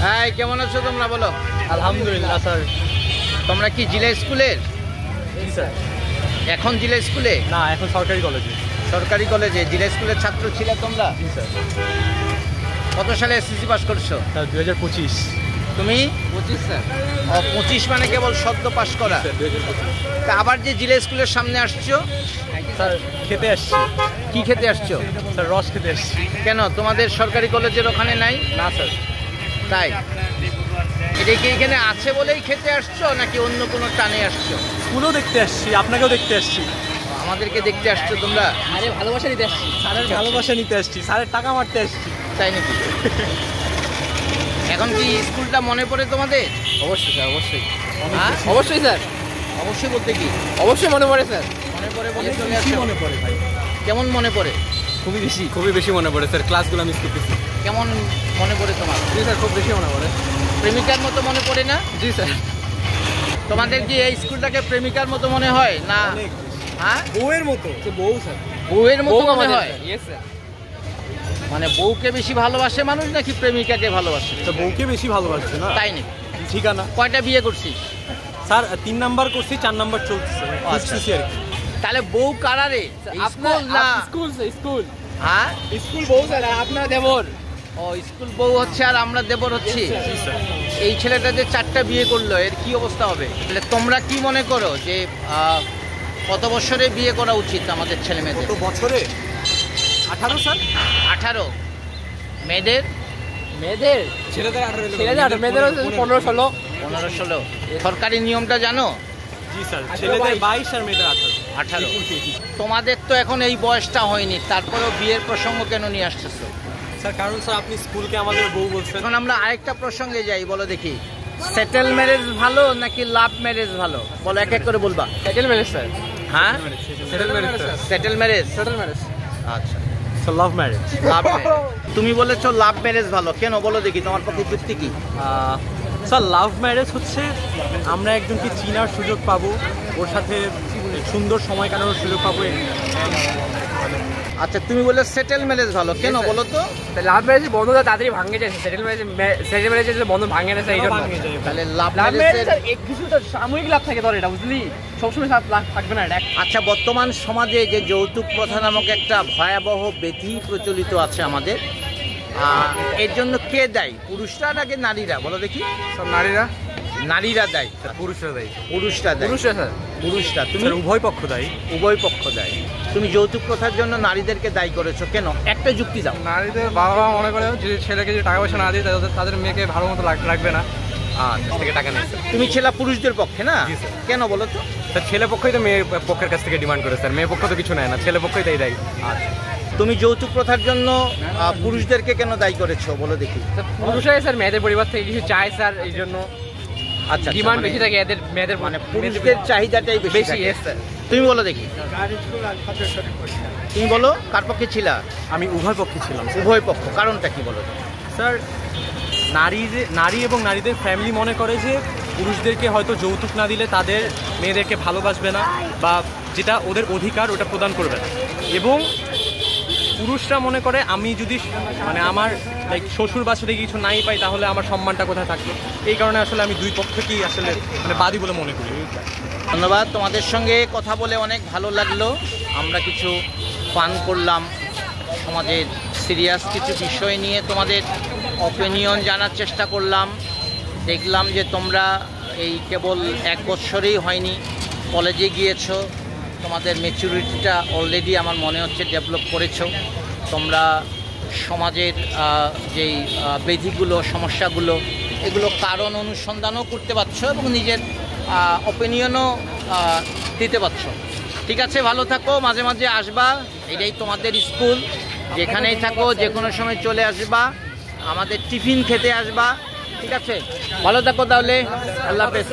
হ্যাঁ, কেমন আছো তোমরা বলো? আলহামদুলিল্লাহ স্যার। তোমরা কি জিলা স্কুলের? জি স্যার। এখন জিলা স্কুলে না, এখন সরকারি কলেজে। সরকারি কলেজে জিলা স্কুলের ছাত্র ছিলে তোমরা? জি স্যার। কত সালে এসএসসি পাস করছো? স্যার 2025। তুমি? 25 স্যার। 25 মানে কেবল সদ্য পাস করা। স্যার 2025। তা আবার যে জিলা স্কুলের সামনে আসছো, স্যার খেতে আসছি। কি খেতে আসছো? স্যার রস খেতে আসছি। কেন, তোমাদের সরকারি কলেজের ওখানে নাই? না স্যার। তাই এটা কি এখানে আছে বলেই খেতে আসছো নাকি অন্য কোনো টানে আসছো? স্কুলও দেখতে আসছি, আপনাকেও দেখতে আসছি। আমাদেরকে দেখতে আসছো তোমরা? আরে ভালোবাসা নিতে আসছি। স্যারের ভালোবাসা নিতে আসছি, স্যারের টাকা মারতে আসছি। তাই নাকি? এখন কি স্কুলটা মনে পড়ে তোমাদের? অবশ্যই স্যার, অবশ্যই। হ্যাঁ অবশ্যই স্যার। অবশ্যই বলতে কি? অবশ্যই মনে পড়ে স্যার। মনে পড়ে বলে চলে বেশি আসছো? মনে পড়ে ভাই। কেমন মনে পড়ে? খুবই বেশি মনে পড়ে স্যার। ক্লাসগুলো মিস করতেছি। কেমন মনে পড়ে তোমার? জি স্যার, খুব বেশি মনে পড়ে। প্রেমিকার মতো মনে পড়ে না? জি স্যার। তোমাদের কি এই স্কুলটাকে প্রেমিকার মতো মনে হয় না? হ্যাঁ, বউয়ের মতো। বউ স্যার। বউয়ের মতো মনে হয়? Yes sir. মানে বউকে বেশি ভালোবাসে মানুষ নাকি প্রেমিকাকে ভালোবাসে? তো বউকে বেশি ভালোবাসছে না? তাই নাকি? ঠিকানা কয়টা বিয়ে করছিস? স্যার 3 নাম্বার করছি, 4 নাম্বার চলছে। আচ্ছা। খুঁজতেছি আর কি। তাহলে বউ কারারে? স্কুল না? স্কুল। হ্যাঁ, স্কুল বউ স্যার, আপনার দেবর। ও স্কুল বউ হচ্ছে আর আমরা দেবর হচ্ছি। জি স্যার। এই ছেলেটা যে 4টা বিয়ে করলো এর কি অবস্থা হবে? তাহলে তোমরা কি মনে করো যে কত বছরে বিয়ে করা উচিত আমাদের ছেলে মেয়েদের? কত বছরে? 18 স্যার। 18? মেয়েদের? ছেলেদের 18, মেয়েদের 15-16। 15-16? সরকারি নিয়মটা জানো? জি স্যার। ছেলেদের 22 আর মেয়েদের 18। 18? তোমাদের তো এখন এই বয়সটা হয়নি, তারপরেও বিয়ের প্রসঙ্গ কেন নিয়ে আসতেছো? স্যার কারণ স্যার আপনি স্কুলকে আমাদের বউ বলছেন। এখন আমরা আরেকটা প্রসঙ্গে যাই, বলো দেখি। সেটেল ম্যারেজ ভালো নাকি লাভ ম্যারেজ ভালো? বলো, এক এক করে বলবা। Settle marriage sir. হ্যাঁ, settle marriage sir. Settle marriage. Settle marriage. আচ্ছা, sir love marriage. Love marriage. তুমি বলেছো লাভ ম্যারেজ ভালো, কেন বলো দেখি, তোমার পক্ষে যুক্তি কি? স্যার লাভ ম্যারেজ হচ্ছে আমরা একজনকে চিনার সুযোগ পাবো, ওর সাথে সুন্দর সময় কাটানোর সুযোগ পাবো। আচ্ছা, তুমি বলে সেটেল ম্যারেজ ভালো, কেন বলো তো? লাভ ম্যারেজের বন্ধনটা তাড়াতাড়ি ভাঙে যায়, সেটেল ম্যারেজের বন্ধন ভাঙে না এই জন্য। তাহলে লাভ লাভ ম্যারেজের ম্যারেজ কিছুটা সাময়িক লাভ থাকে, ধর এটা বুঝলি, সবসময় লাভ থাকবে না এটা। আচ্ছা, বর্তমান সমাজে যে যৌতুক প্রথা নামক একটা ভয়াবহ ব্যাধি প্রচলিত আছে আমাদের, এর জন্য কে দায়ী? পুরুষরা নাকি নারীরা? বলো দেখি। সব নারীরা। নারীরা দায়ী? পুরুষরা দায়ী। পুরুষরা দায়ী? পুরুষরা স্যার। পুরুষরা। তুমি? উভয় পক্ষ দায়ী। উভয় পক্ষ দায়ী। তুমি যৌতুক প্রথার জন্য নারীদেরকে দায়ী করেছো কেন? একটা যুক্তি দাও। নারীদের বাবা মা মনে করে যে ছেলেকে যে টাকা পয়সা না দিয়ে তাদের মেয়েকে ভালো মতো রাখবে না, থেকে টাকা নেই। তুমি ছেলে পুরুষদের পক্ষে না? জি স্যার। কেন বলো তো? স্যার ছেলে পক্ষই তো মেয়ে পক্ষের কাছ থেকে ডিমান্ড করে স্যার, মেয়ে পক্ষ তো কিছু নেয় না, ছেলে পক্ষই তাই দেয়। আচ্ছা, তুমি যৌতুক প্রথার জন্য পুরুষদেরকে কেন দায়ী করেছো বলো দেখি। পুরুষরাই স্যার মেয়েদের পরিবার থেকে কিছু চায় স্যার, এই জন্য আচ্ছা, ডিমান্ড বেশি থাকে এদের, মেয়েদের মানে পুরুষদের চাহিদাটাই বেশি বেশি। থাকে। স্যার তুমি বলো দেখি। তুমি বলো, কার পক্ষে ছিলা? আমি উভয় পক্ষে ছিলাম। উভয় পক্ষ, কারণটা কি বলো? স্যার নারী এবং নারীদের ফ্যামিলি মনে করে যে পুরুষদেরকে হয়তো যৌতুক না দিলে তাদের মেয়েদেরকে ভালোবাসবে না, বা যেটা ওদের অধিকার ওটা প্রদান করবে না। এবং পুরুষরা মনে করে আমি যদি মানে আমার লাইক শ্বশুর বাসাতে কিছু নাই পাই তাহলে আমার সম্মানটা কোথায় থাকবে। এই কারণে আসলে আমি দুই পক্ষকেই আসলে মানে বাদী বলে মনে করি। ধন্যবাদ, তোমাদের সঙ্গে কথা বলে অনেক ভালো লাগলো। আমরা কিছু ফান করলাম, সমাজের সিরিয়াস কিছু বিষয় নিয়ে তোমাদের অপিনিয়ন জানার চেষ্টা করলাম। দেখলাম যে তোমরা এই কেবল 1 বছরেই হয়নি, কলেজে গিয়েছো, তোমাদের ম্যাচুরিটিটা অলরেডি আমার মনে হচ্ছে ডেভেলপ করেছো। তোমরা সমাজের যেই ব্যাধিগুলো, সমস্যাগুলো, এগুলো কারণ অনুসন্ধানও করতে পারছো এবং নিজের অপিনিয়নও দিতে পারছো। ঠিক আছে, ভালো থাকো, মাঝে মাঝে আসবা, এটাই তোমাদের স্কুল, যেখানেই থাকো যে কোনো সময় চলে আসবা, আমাদের টিফিন খেতে আসবা। ঠিক আছে, ভালো থাকো তাহলে, আল্লাহ হাফেজ।